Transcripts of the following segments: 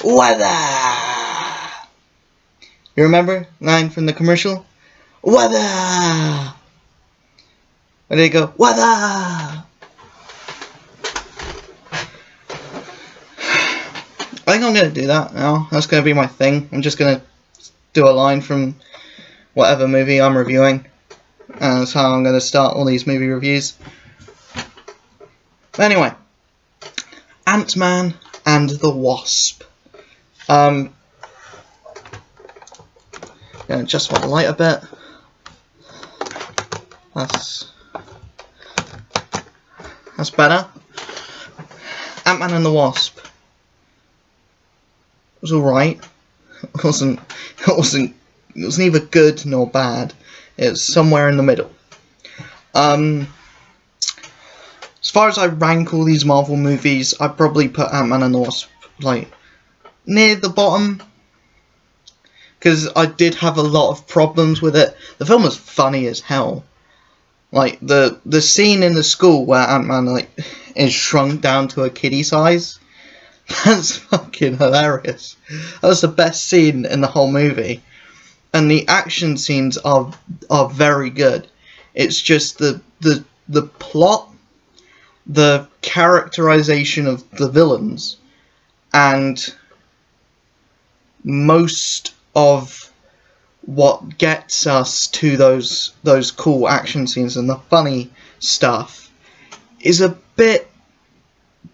Weather! You remember line from the commercial? Weather! Where did it go? Weather! I think I'm going to do that now. That's going to be my thing. I'm just going to do a line from whatever movie I'm reviewing. And that's how I'm going to start all these movie reviews. But anyway, Ant-Man and the Wasp. Gonna adjust my light a bit. That's better. Ant-Man and the Wasp. It was alright. It wasn't neither good nor bad. It was somewhere in the middle. As far as I rank all these Marvel movies, I'd probably put Ant-Man and the Wasp like near the bottom, because I did have a lot of problems with it. The film was funny as hell. Like the scene in the school where Ant-Man like is shrunk down to a kiddie size. That's fucking hilarious. That was the best scene in the whole movie. And the action scenes are very good. It's just the plot, the characterization of the villains, and most of what gets us to those cool action scenes and the funny stuff is a bit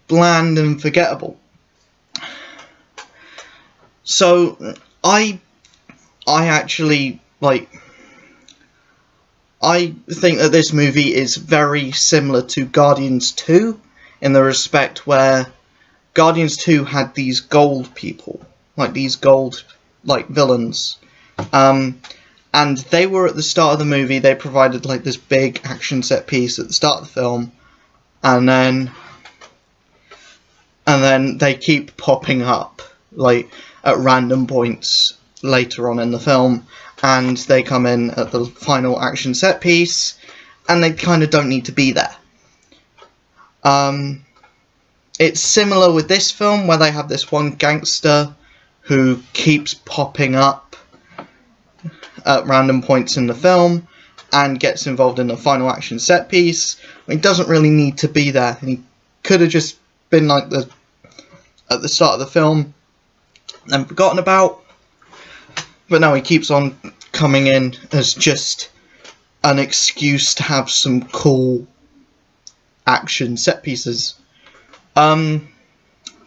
bland and forgettable. So I actually I think that this movie is very similar to Guardians 2 in the respect where Guardians 2 had these gold people, like these gold villains, and they were at the start of the movie. They provided like this big action set piece at the start of the film, and then they keep popping up like at random points later on in the film, and they come in at the final action set piece, and they kind of don't need to be there. It's similar with this film, where they have this one gangster who keeps popping up at random points in the film and gets involved in the final action set piece. He doesn't really need to be there. He could have just been like at the start of the film and forgotten about. But no, he keeps on coming in as just an excuse to have some cool action set pieces. The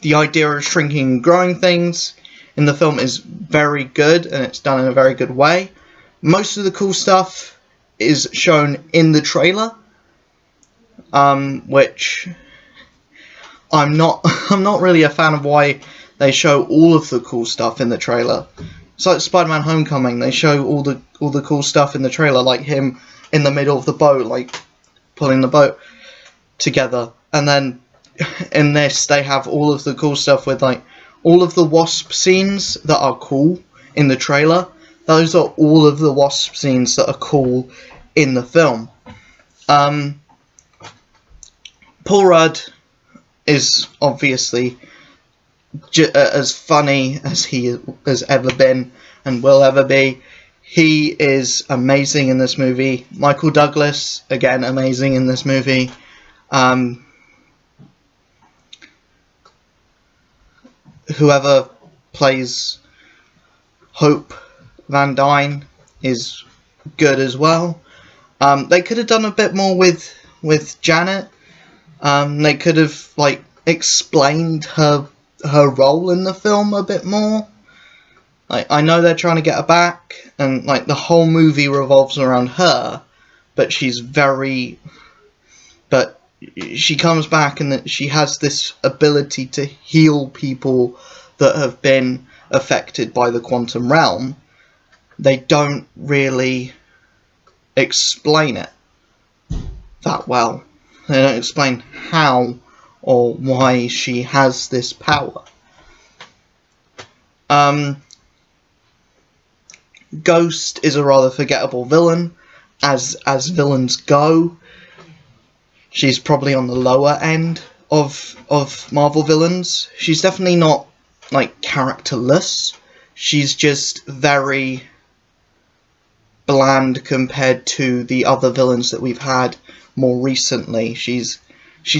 idea of shrinking and growing things in the film is very good, and it's done in a very good way. Most of the cool stuff is shown in the trailer, which I'm not really a fan of why they show all of the cool stuff in the trailer. It's like Spider-Man Homecoming. They show all the cool stuff in the trailer, like him in the middle of the boat, like pulling the boat together. And then in this, they have all of the cool stuff with like all of the Wasp scenes that are cool in the trailer. Those are all of the Wasp scenes that are cool in the film. Paul Rudd is obviously as funny as he has ever been and will ever be. He is amazing in this movie. Michael Douglas, again, amazing in this movie. Whoever plays Hope Van Dyne is good as well. They could have done a bit more with Janet. They could have like explained her role in the film a bit more. Like, I know they're trying to get her back, and like the whole movie revolves around her, but she comes back and that she has this ability to heal people that have been affected by the quantum realm. They don't really explain it that well. They don't explain how or why she has this power. Ghost is a rather forgettable villain, as villains go. She's probably on the lower end of Marvel villains. She's definitely not like, characterless. She's just very bland compared to the other villains that we've had more recently. She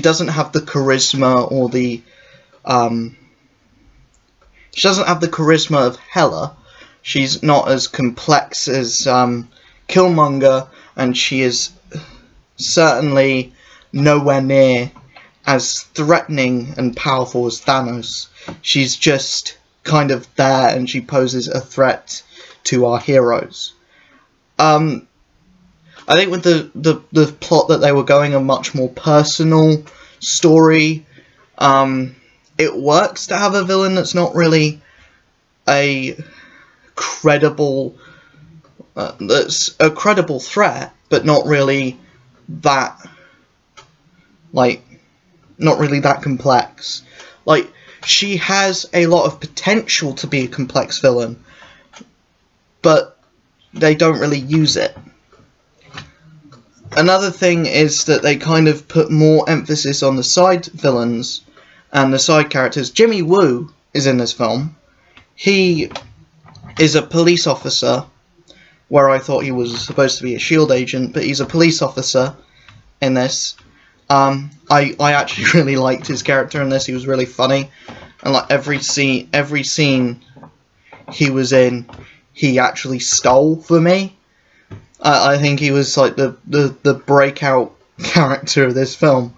doesn't have the charisma or the she doesn't have the charisma of Hela. She's not as complex as Killmonger, and she is certainly nowhere near as threatening and powerful as Thanos. She's just kind of there, and she poses a threat to our heroes. I think with the plot that they were going, a much more personal story, it works to have a villain that's not really a credible, that's a credible threat, but not really that, like, not really that complex. Like, she has a lot of potential to be a complex villain, but they don't really use it. Another thing is that they kind of put more emphasis on the side villains and the side characters. Jimmy Woo is in this film. He is a police officer, where I thought he was supposed to be a SHIELD agent, but he's a police officer in this. I actually really liked his character in this. He was really funny, and like every scene he was in, he actually stole for me. I think he was like the breakout character of this film.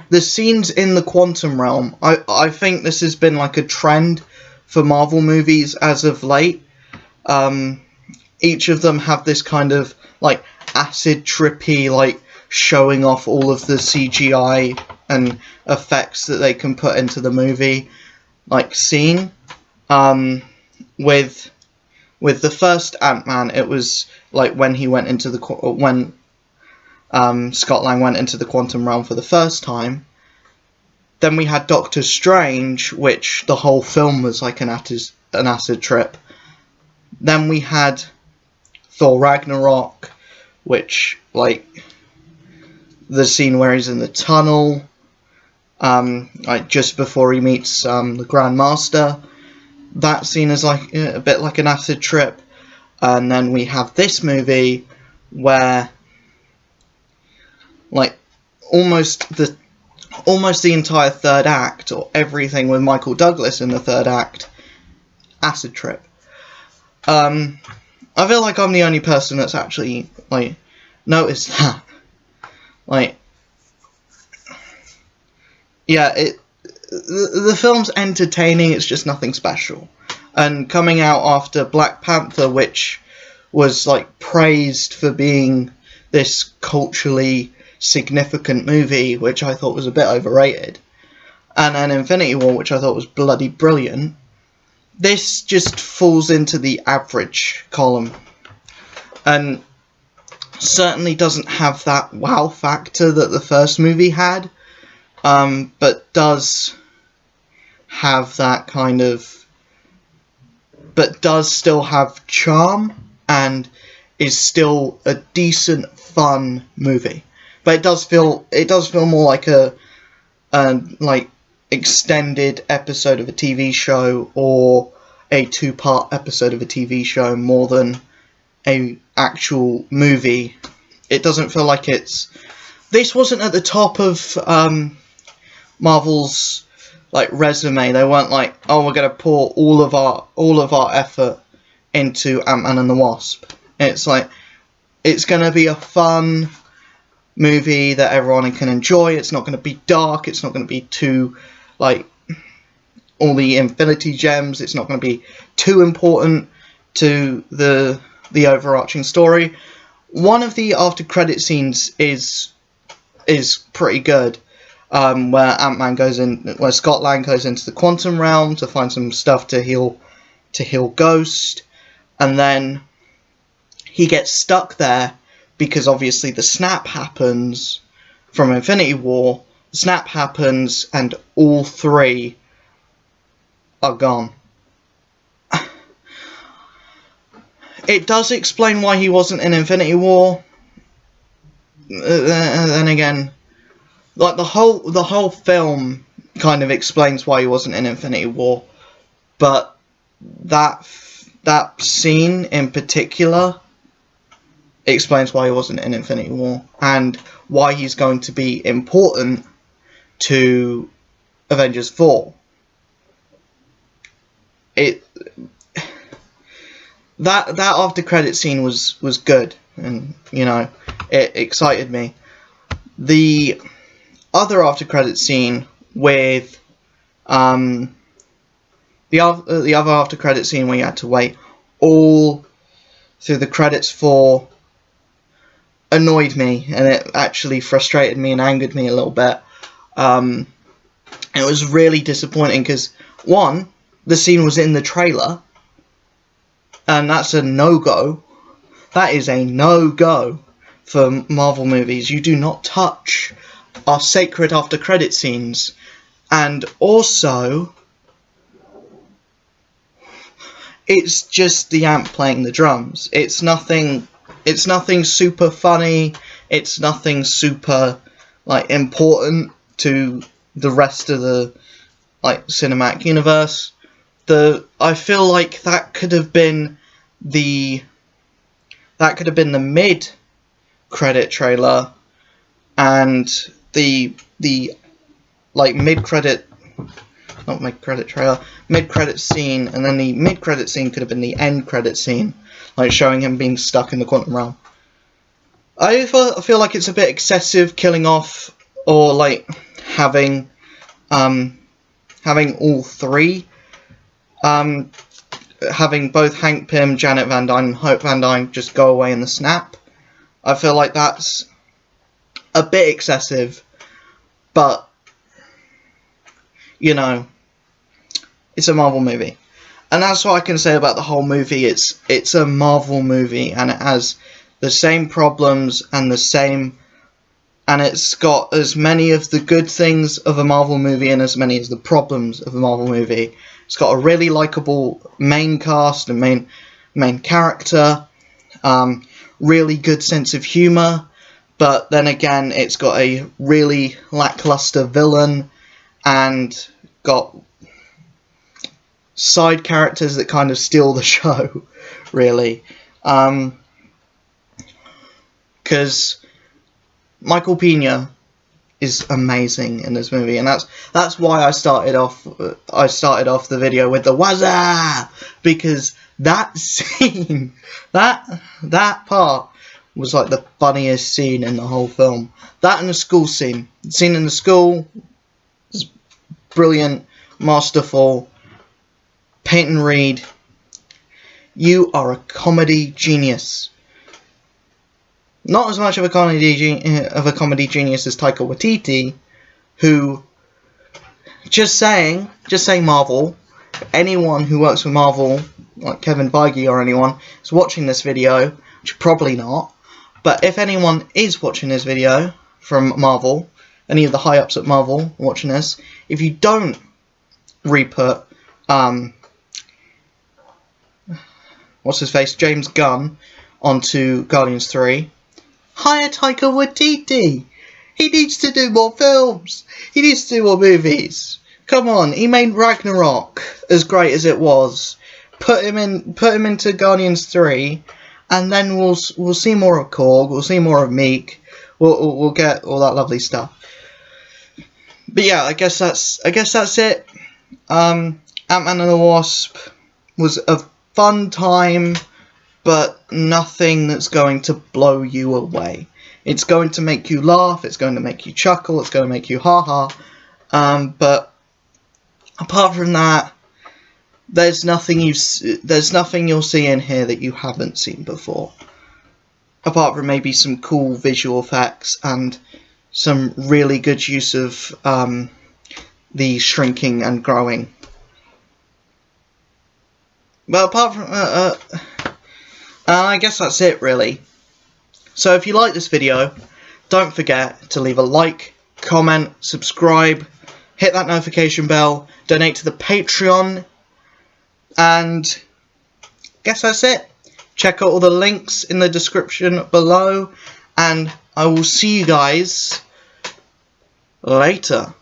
The scenes in the quantum realm, I think this has been like a trend for Marvel movies as of late. Each of them have this kind of like acid trippy, like showing off all of the CGI and effects that they can put into the movie, like scene. With the first Ant-Man, it was like when he went into the Scott Lang went into the quantum realm for the first time. Then we had Doctor Strange, which the whole film was like an acid trip. Then we had Thor Ragnarok, which, like, the scene where he's in the tunnel, like just before he meets the Grand Master. That scene is like a bit like an acid trip. And then we have this movie where, like, almost the entire third act, or everything with Michael Douglas in the third act, acid trip. I feel like I'm the only person that's actually, like, noticed that. Like, yeah, the film's entertaining, it's just nothing special. And coming out after Black Panther, which was, like, praised for being this culturally significant movie, which I thought was a bit overrated, and then Infinity War, which I thought was bloody brilliant, this just falls into the average column, and certainly doesn't have that wow factor that the first movie had, but does have that kind of, but does still have charm, and is still a decent, fun movie. But it does feel more like a like extended episode of a TV show, or a 2-part episode of a TV show, more than a actual movie. It doesn't feel like it's. This wasn't at the top of Marvel's like resume. They weren't like, oh, we're gonna pour all of our effort into Ant-Man and the Wasp. It's like, it's gonna be a fun movie that everyone can enjoy. It's not going to be dark. It's not going to be too, like, all the Infinity Gems. It's not going to be too important to the overarching story. One of the after credit scenes is pretty good, where Ant-Man goes in, where Scott Lang goes into the quantum realm to find some stuff to heal Ghost, and then he gets stuck there. Because obviously the snap happens from Infinity War, the snap happens, and all three are gone. It does explain why he wasn't in Infinity War. Then again, like the whole film kind of explains why he wasn't in Infinity War, but that scene in particular explains why he wasn't in Infinity War and why he's going to be important to Avengers 4. That after credit scene was good, and you know, it excited me. The other after credit scene with the other after credit scene where you had to wait all through the credits for annoyed me, and it actually frustrated me and angered me a little bit. It was really disappointing because, one, the scene was in the trailer, and that's a no-go. That is a no-go for Marvel movies. You do not touch our sacred after credit scenes. And also, it's just the amp playing the drums. It's nothing super funny. It's nothing super like important to the rest of the like cinematic universe. I feel like that could have been the mid-credit trailer, and the like mid-credit scene, and then the mid-credit scene could have been the end credit scene, like showing him being stuck in the quantum realm. I feel like it's a bit excessive killing off, or like having all three. Having both Hank Pym, Janet Van Dyne, and Hope Van Dyne just go away in the snap. I feel like that's a bit excessive, but, you know, it's a Marvel movie. And that's what I can say about the whole movie. It's a Marvel movie, and it has the same problems and it's got as many of the good things of a Marvel movie and as many as the problems of a Marvel movie. It's got a really likable main cast and main character, really good sense of humour, but then again it's got a really lackluster villain and got side characters that kind of steal the show, really. Because Michael Pena is amazing in this movie, and that's why I started off the video with the wazza, because that scene, that part was like the funniest scene in the whole film. That and the school scene. The scene in the school is brilliant, masterful. Peyton Reed, you are a comedy genius. Not as much of a comedy genius as Taika Waititi, who, just saying Marvel, anyone who works with Marvel, like Kevin Feige or anyone, is watching this video, which probably not, but if anyone is watching this video from Marvel, any of the high-ups at Marvel watching this, if you don't re-put, what's-his-face, James Gunn, onto Guardians 3, hire Taika Waititi. He needs to do more films. He needs to do more movies. Come on, he made Ragnarok as great as it was. Put him into Guardians 3, and then we'll see more of Korg. We'll see more of Meek. We'll get all that lovely stuff. But yeah, I guess that's it. Ant-Man and the Wasp was a fun time, but nothing that's going to blow you away. It's going to make you laugh, it's going to make you chuckle, it's going to make you ha-ha, but apart from that, there's nothing you'll see in here that you haven't seen before. Apart from maybe some cool visual effects and some really good use of the shrinking and growing. But apart from I guess that's it, really. So if you like this video, don't forget to leave a like, comment, subscribe, hit that notification bell, donate to the Patreon, and I guess that's it. Check out all the links in the description below, and I will see you guys later.